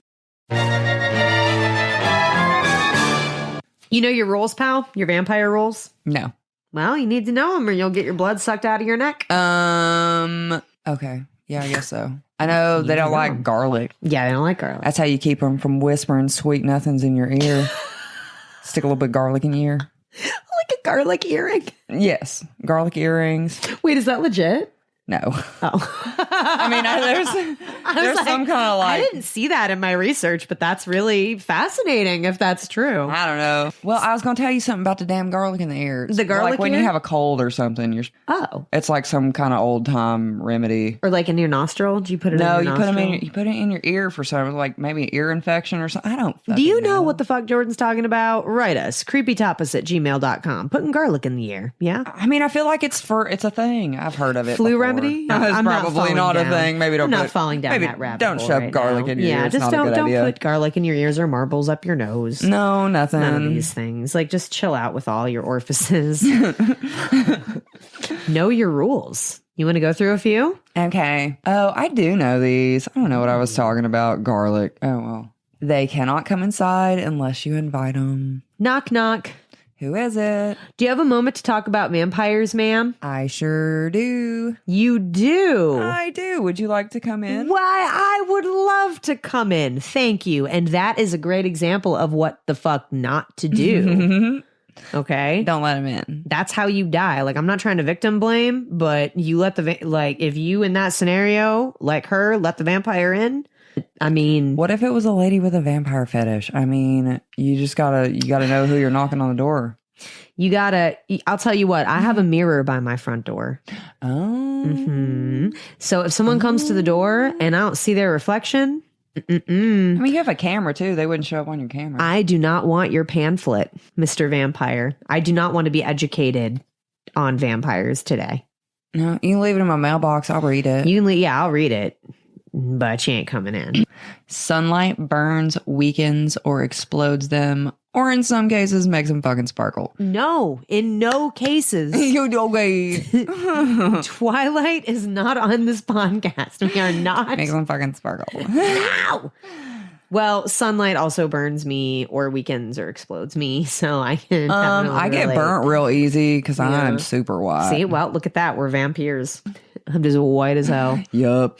You know your rules, pal? Your vampire rules? No. Well, you need to know them or you'll get your blood sucked out of your neck. Okay. Yeah, I guess so. I know they don't like garlic. Yeah, they don't like garlic. That's how you keep them from whispering sweet nothings in your ear. Stick a little bit of garlic in your ear. Like a garlic earring? Yes. Garlic earrings. Wait, is that legit? No. Oh. I mean, there's like, some kind of like... I didn't see that in my research, but that's really fascinating if that's true. I don't know. Well, I was going to tell you something about the damn garlic in the ear. The garlic like when ear? you have a cold or something. It's like some kind of old time remedy. Or like in your nostril? Do you put it in your nostril? You put it in your ear for something like maybe an ear infection or something. I don't Do you know what the fuck Jordan's talking about? Write us. creepytapas@gmail.com. Putting garlic in the ear. Yeah? I mean, I feel like it's a thing. I've heard of it. Flu before. remedy? It's probably not a thing. Maybe don't. I'm not falling down that rabbit hole. Don't shove right garlic now. in your ear. It's just not a good idea. Don't put garlic in your ears or marbles up your nose. No, nothing. None of these things. Like, just chill out with all your orifices. Know your rules. You want to go through a few? Okay. Oh, I do know these. I don't know what I was talking about. Garlic. Oh, well. They cannot come inside unless you invite them. Knock, knock. Who is it? Do you have a moment to talk about vampires, ma'am? I sure do. You do? I do. Would you like to come in? Why, I would love to come in. Thank you. And that is a great example of what the fuck not to do. Okay? Don't let him in. That's how you die. Like, I'm not trying to victim blame, but you let if you in that scenario, like her, let the vampire in. I mean, what if it was a lady with a vampire fetish? I mean, you gotta know who you're knocking on the door. I'll tell you what, I have a mirror by my front door. Oh. Mm-hmm. So if someone comes to the door and I don't see their reflection, I mean, you have a camera too. They wouldn't show up on your camera. I do not want your pamphlet, Mr. Vampire. I do not want to be educated on vampires today. No, you can leave it in my mailbox. I'll read it. I'll read it, but you ain't coming in. Sunlight burns, weakens, or explodes them, or in some cases makes them fucking sparkle. No, in no cases. Okay. Twilight is not on this podcast. We are not. Makes them fucking sparkle. Ow! Well, sunlight also burns me or weakens or explodes me, so I can I get burnt real easy because I'm super white. See, well, look at that. We're vampires. I'm just white as hell. Yup.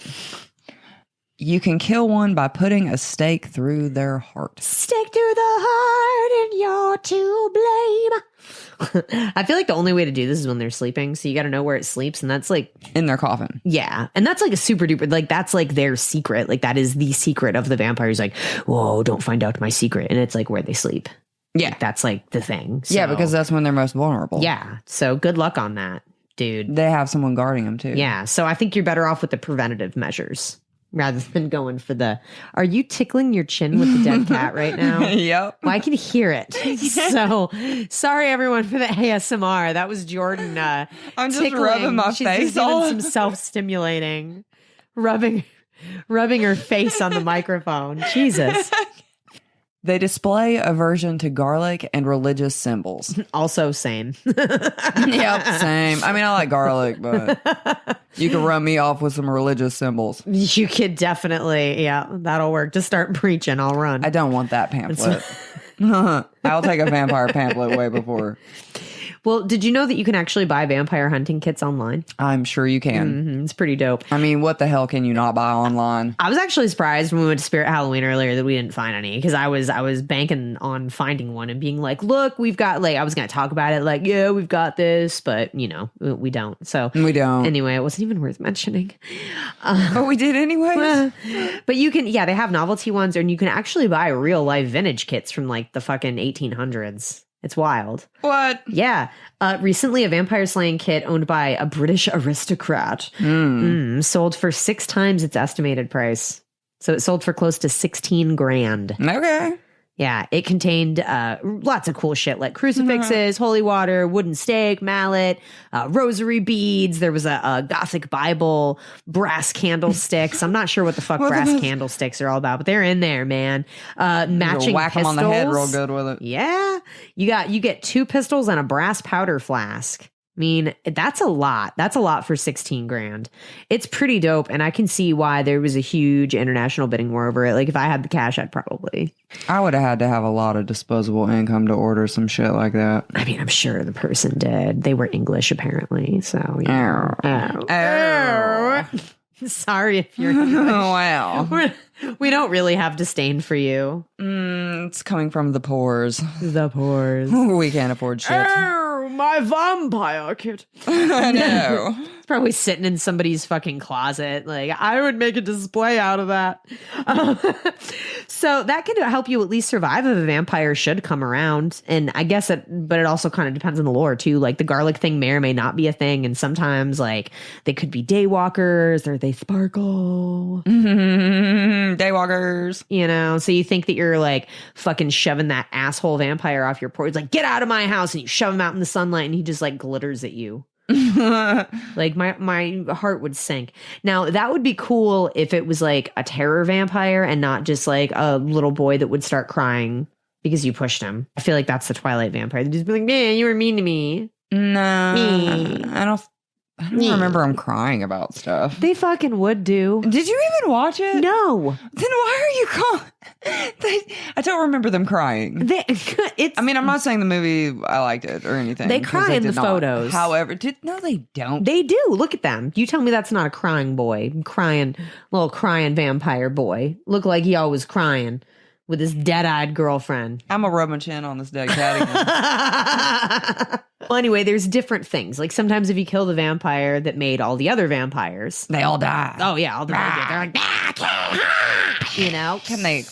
You can kill one by putting a stake through their heart. Stake through the heart and you're to blame. I feel like the only way to do this is when they're sleeping, so you got to know where it sleeps, and that's like... in their coffin. Yeah, and that's like a super duper... like, that's like their secret. Like, that is the secret of the vampires. Like, whoa, don't find out my secret. And it's like where they sleep. Yeah. Like, that's like the thing. So, yeah, because that's when they're most vulnerable. yeah, so good luck on that, dude. They have someone guarding them too. Yeah, so I think you're better off with the preventative measures rather than going for the... Are you tickling your chin with the dead cat right now? Yep. Well, I can hear it. So sorry, everyone, for the ASMR. That was Jordan. I'm just tickling. rubbing my She's face just doing all some self-stimulating, rubbing her face on the microphone. Jesus. They display aversion to garlic and religious symbols. Also, same. Yep, same. I mean, I like garlic, but you can run me off with some religious symbols. You could definitely, yeah, that'll work. Just start preaching. I'll run. I don't want that pamphlet. I'll take a vampire pamphlet way before. Well, did you know that you can actually buy vampire hunting kits online? I'm sure you can. Mm-hmm. It's pretty dope. I mean, what the hell can you not buy online? I was actually surprised when we went to Spirit Halloween earlier that we didn't find any, because I was banking on finding one and being like, look, we've got, like, I was going to talk about it, like, yeah, we've got this, but, you know, we don't. So we don't. Anyway, it wasn't even worth mentioning. But we did anyway. But you can, yeah, they have novelty ones, and you can actually buy real life vintage kits from like the fucking 1800s. It's wild. What? Yeah. Recently, a vampire slaying kit owned by a British aristocrat sold for 6 times its estimated price. So it sold for close to 16 grand. Okay. Yeah, it contained lots of cool shit like crucifixes, holy water, wooden stake, mallet, rosary beads. There was a Gothic Bible, brass candlesticks. I'm not sure what the fuck brass candlesticks are all about, but they're in there, man. Matching whack pistols. them on the head real good with it. Yeah, you get 2 pistols and a brass powder flask. I mean, that's a lot. That's a lot for 16 grand. It's pretty dope, and I can see why there was a huge international bidding war over it. Like, if I had the cash, I'd probably... I would have had to have a lot of disposable income to order some shit like that. I mean, I'm sure the person did. They were English, apparently, so... You know. Sorry if you're English. Wow. We don't really have disdain for you. It's coming from the pores. The pores. We can't afford shit. My vampire kit. I know. It's probably sitting in somebody's fucking closet. Like, I would make a display out of that. So that can help you at least survive if a vampire should come around. And I guess but it also kind of depends on the lore too. Like, the garlic thing may or may not be a thing. And sometimes, like, they could be daywalkers or they sparkle. Daywalkers. You know, so you think that you're like fucking shoving that asshole vampire off your porch. It's like, get out of my house, and you shove him out in the sunlight and he just like glitters at you. Like, my heart would sink. Now, that would be cool if it was like a terror vampire and not just like a little boy that would start crying because you pushed him. I feel like that's the Twilight vampire. They'd just be like, man, you were mean to me. No, Me. I don't remember him crying about stuff. They fucking would do. Did you even watch it? No. Then why are you crying? I don't remember them crying. I mean, I'm not saying the movie, I liked it or anything. They cry in the photos. However, no, they don't. They do. Look at them. You tell me that's not a crying boy. Little crying vampire boy. Look like he always crying with his dead-eyed girlfriend. I'm a rub my chin on this dead cat again. Well, anyway, there's different things. Like, sometimes if you kill the vampire that made all the other vampires, they all die. Oh, yeah. All the they're like, you know? Can they?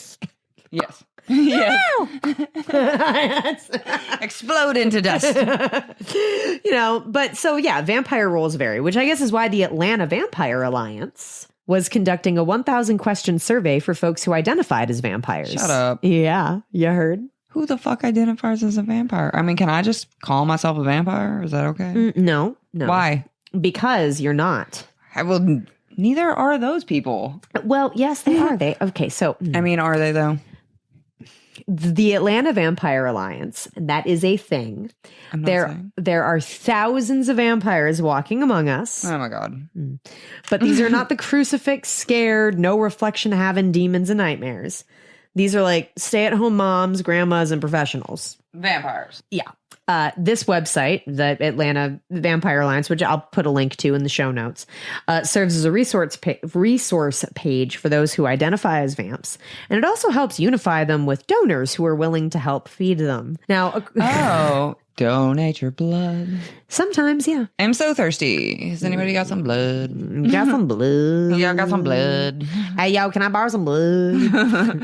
Yes. Yes. Explode into dust. You know, but so, yeah, vampire roles vary, which I guess is why the Atlanta Vampire Alliance was conducting a 1,000 question survey for folks who identified as vampires. Shut up. Yeah, you heard? Who the fuck identifies as a vampire? I mean, can I just call myself a vampire? Is that okay? No. Why? Because you're not. Neither are those people. Well, yes, they are. Okay, so I mean, are they though? the Atlanta Vampire Alliance, that is a thing. There are thousands of vampires walking among us. Oh my God. But these are not the crucifix scared, no reflection having demons and nightmares. These are like stay-at-home moms, grandmas, and professionals. Vampires. Yeah. This website, the Atlanta Vampire Alliance, which I'll put a link to in the show notes, serves as a resource page for those who identify as vamps. And it also helps unify them with donors who are willing to help feed them. Now, donate your blood. Sometimes, yeah. I'm so thirsty. Has anybody got some blood? Got some blood. Yeah, I got some blood. Hey, yo, can I borrow some blood?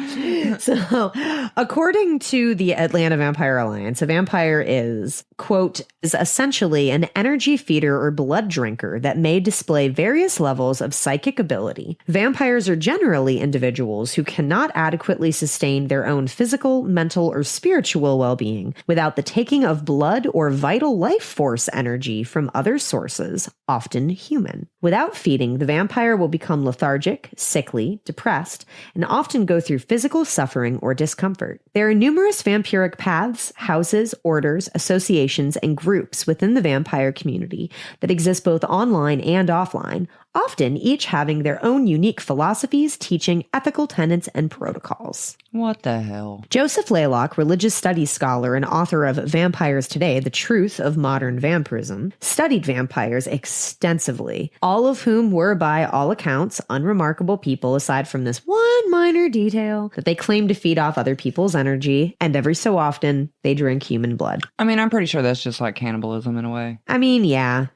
So, according to the Atlanta Vampire Alliance, a vampire is, quote, is essentially an energy feeder or blood drinker that may display various levels of psychic ability. Vampires are generally individuals who cannot adequately sustain their own physical, mental, or spiritual well-being without the taking of blood or vital life force energy from other sources, often human. Without feeding, the vampire will become lethargic, sickly, depressed, and often go through physical suffering or discomfort. There are numerous vampiric paths, houses, orders, associations, and groups within the vampire community that exist both online and offline, often each having their own unique philosophies, teaching, ethical tenets, and protocols. What the hell? Joseph Laylock, religious studies scholar and author of Vampires Today, The Truth of Modern Vampirism, studied vampires extensively, all of whom were, by all accounts, unremarkable people aside from this one minor detail that they claim to feed off other people's energy, and every so often, they drink human blood. I mean, I'm pretty sure that's just like cannibalism in a way. I mean, yeah.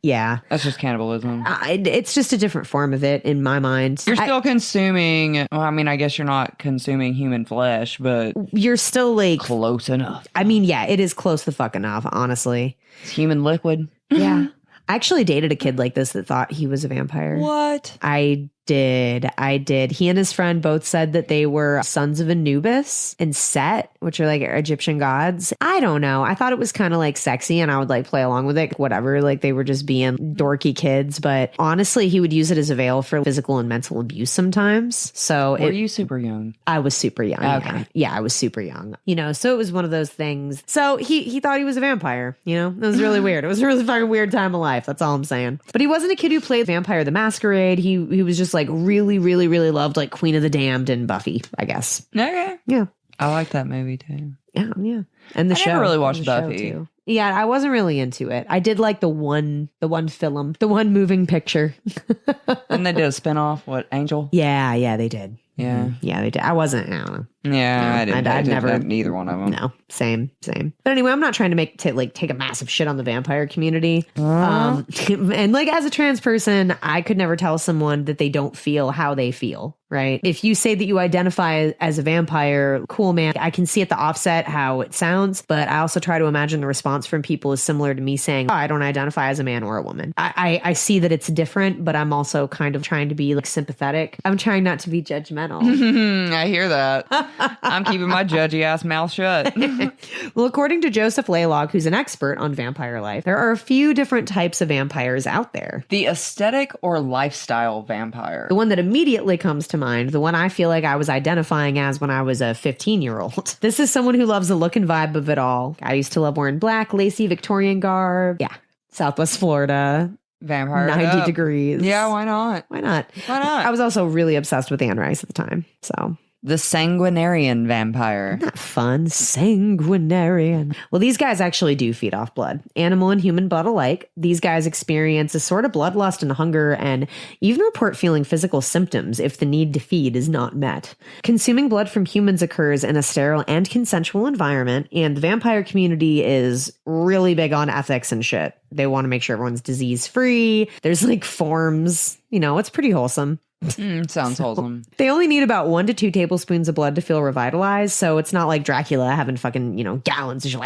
That's just cannibalism. It's just a different form of it in my mind. You're still consuming, well, I mean, I guess you're not consuming human flesh, but you're still like close enough. I mean, yeah, it is close the fuck enough, honestly. It's human liquid. Yeah. I actually dated a kid like this that thought he was a vampire. What? I did. He and his friend both said that they were sons of Anubis and Set, which are like Egyptian gods. I don't know. I thought it was kind of like sexy and I would like play along with it, whatever. Like they were just being dorky kids. But honestly, he would use it as a veil for physical and mental abuse sometimes. So were you super young? I was super young. Okay. Yeah, I was super young. You know, so it was one of those things. So he thought he was a vampire, you know? It was really weird. It was a really fucking weird time of life. That's all I'm saying. But he wasn't a kid who played Vampire the Masquerade. He was just like really, really, really loved like Queen of the Damned and Buffy, I guess. Okay. Yeah. I like that movie too. Yeah. And the show. I never really watched the Buffy. Too. Yeah, I wasn't really into it. I did like the one film, the one moving picture. And they did a spinoff, what, Angel? Yeah, they did. Yeah. Yeah, they did. I don't know. Yeah, I didn't. I'd never. Neither one of them. No, same. But anyway, I'm not trying to take a massive shit on the vampire community. And like as a trans person, I could never tell someone that they don't feel how they feel. Right. If you say that you identify as a vampire, cool, man. I can see at the offset how it sounds, but I also try to imagine the response from people is similar to me saying, oh, I don't identify as a man or a woman. I see that it's different, but I'm also kind of trying to be like sympathetic. I'm trying not to be judgmental. I hear that. I'm keeping my judgy ass mouth shut. Well, according to Joseph Laylock, who's an expert on vampire life, there are a few different types of vampires out there. The aesthetic or lifestyle vampire. The one that immediately comes to mind, the one I feel like I was identifying as when I was a 15-year-old. This is someone who loves the look and vibe of it all. I used to love wearing black, lacy Victorian garb. Yeah. Southwest Florida. Vampire 90 degrees. Yeah, why not? I was also really obsessed with Anne Rice at the time. So the sanguinarian vampire. Not fun. Sanguinarian. Well, these guys actually do feed off blood. Animal and human blood alike. These guys experience a sort of bloodlust and hunger and even report feeling physical symptoms if the need to feed is not met. Consuming blood from humans occurs in a sterile and consensual environment, and the vampire community is really big on ethics and shit. They want to make sure everyone's disease-free. There's like forms. You know, it's pretty wholesome. Sounds wholesome. They only need about 1 to 2 tablespoons of blood to feel revitalized, so it's not like Dracula having fucking, gallons. It's just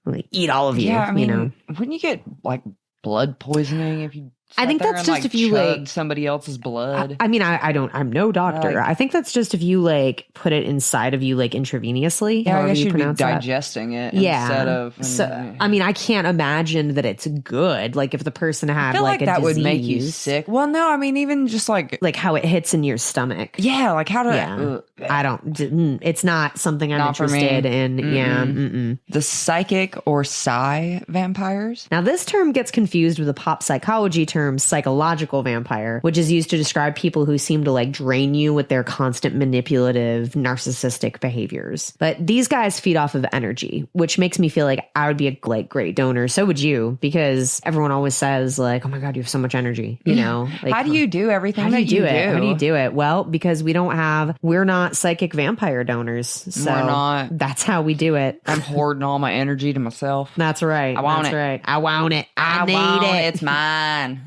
like, eat all of you. Yeah, I mean, you know? wouldn't you get like blood poisoning if you I think that's just if you chug somebody else's blood. I mean, I'm no doctor. I think that's just if you like put it inside of you like intravenously. Yeah, I guess you you'd be pronounce that. digesting it instead of. So, I mean, I can't imagine that it's good. Like if the person had I feel like a that disease, would make you sick. Well, no, I mean, even just like how it hits in your stomach. Yeah, like how to. Yeah. I don't. It's not something I'm Not for me. interested in. Mm-mm. Yeah. The psychic or psi vampires. Now, this term gets confused with the pop psychology term psychological vampire, which is used to describe people who seem to like drain you with their constant manipulative, narcissistic behaviors. But these guys feed off of energy, which makes me feel like I would be a great donor. So would you, because everyone always says like, oh my God, you have so much energy, you know? Like, how do you do everything how do you do it? do? How do you do it? Well, because we're not psychic vampire donors. So We're not. That's how we do it. I'm hoarding all my energy to myself. That's right. I want That's it. right. I want it. I need want it. It's mine.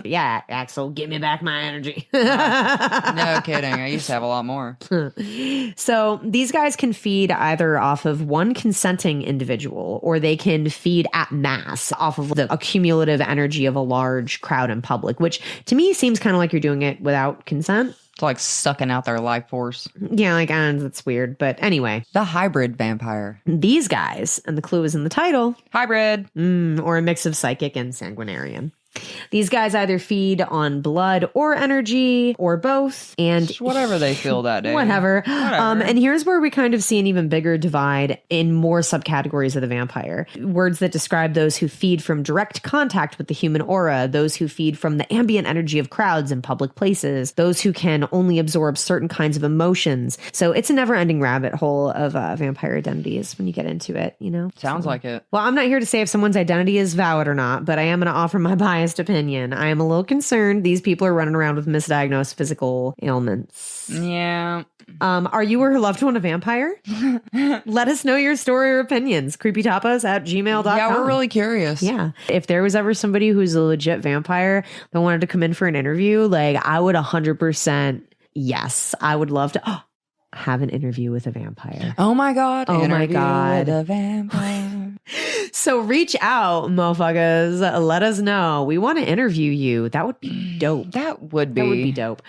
Yeah, Axel, give me back my energy. No kidding. I used to have a lot more. So these guys can feed either off of one consenting individual, or they can feed at mass off of the accumulative energy of a large crowd in public, which to me seems kind of like you're doing it without consent. It's like sucking out their life force. Yeah, like, that's weird. But anyway, The hybrid vampire. these guys, and the clue is in the title, Hybrid. or a mix of psychic and sanguinarian. These guys either feed on blood or energy or both, and Just whatever they feel that day. whatever. And here's where we kind of see an even bigger divide in more subcategories of the vampire. Words that describe those who feed from direct contact with the human aura, those who feed from the ambient energy of crowds in public places, those who can only absorb certain kinds of emotions. So it's a never-ending rabbit hole of vampire identities when you get into it, you know? Sounds like it. Well, I'm not here to say if someone's identity is valid or not, but I am going to offer my biased opinion. I am a little concerned these people are running around with misdiagnosed physical ailments. Yeah. Are you or her loved one a vampire? Let us know your story or opinions. creepytapas@gmail.com. Yeah, we're really curious. Yeah. If there was ever somebody who's a legit vampire that wanted to come in for an interview, like I would 100% yes. I would love to have an interview with a vampire. Oh my God. Oh my God. With a vampire. So reach out, motherfuckers. Let us know. We want to interview you. That would be dope. That would be. That would be dope.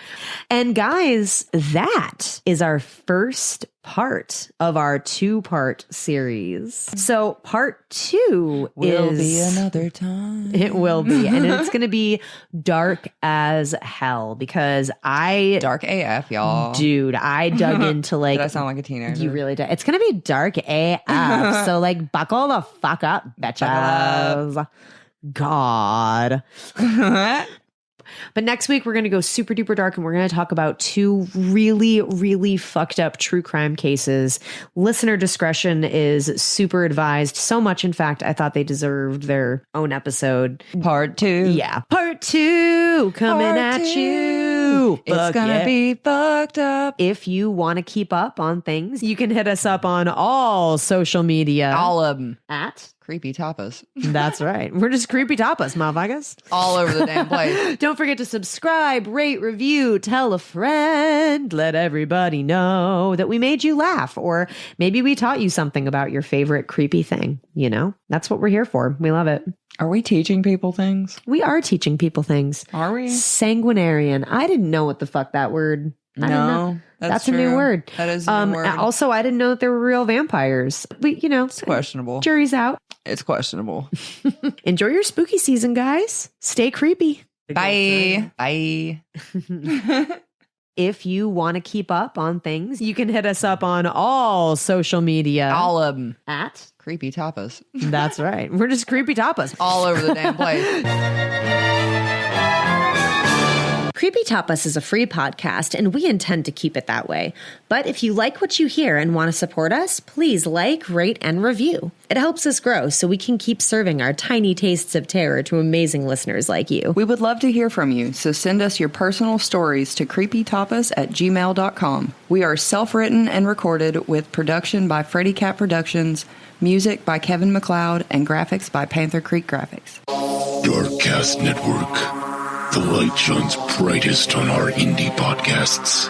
And guys, that is our first part of our 2-part series. So part 2 will be another time. It will be. And it's going to be dark as hell because Dark AF, y'all. Dude, I dug into like. Did I sound like a teenager? You really did. It's going to be dark AF. So like buckle the fuck up, bitches. God. But next week, we're going to go super duper dark and we're going to talk about 2 really, really fucked up true crime cases. Listener discretion is super advised. So much, in fact, I thought they deserved their own episode. Part 2. Yeah. Part 2 coming at you. It's going to be fucked up. If you want to keep up on things, you can hit us up on all social media. All of them. At Creepy Tapas. That's right. We're just Creepy Tapas, motherfuckers. All over the damn place. Don't forget to subscribe, rate, review, tell a friend. Let everybody know that we made you laugh. Or maybe we taught you something about your favorite creepy thing. You know, that's what we're here for. We love it. Are we teaching people things? We are teaching people things. Are we? Sanguinarian. I didn't know what the fuck that word. No, that's a new word. That is a new word. Also, I didn't know that there were real vampires. But, you know, It's questionable. Jury's out. It's questionable. Enjoy your spooky season, guys. Stay creepy. Bye. Bye. If you want to keep up on things, you can hit us up on all social media. All of them. At Creepy Tapas. That's right. We're just Creepy Tapas. All over the damn place. Creepy Tapas is a free podcast, and we intend to keep it that way. But if you like what you hear and want to support us, please like, rate, and review. It helps us grow so we can keep serving our tiny tastes of terror to amazing listeners like you. We would love to hear from you, so send us your personal stories to creepytapas@gmail.com. We are self-written and recorded with production by Freddy Cat Productions, music by Kevin MacLeod, and graphics by Panther Creek Graphics. Darkcast Network. The light shines brightest on our indie podcasts.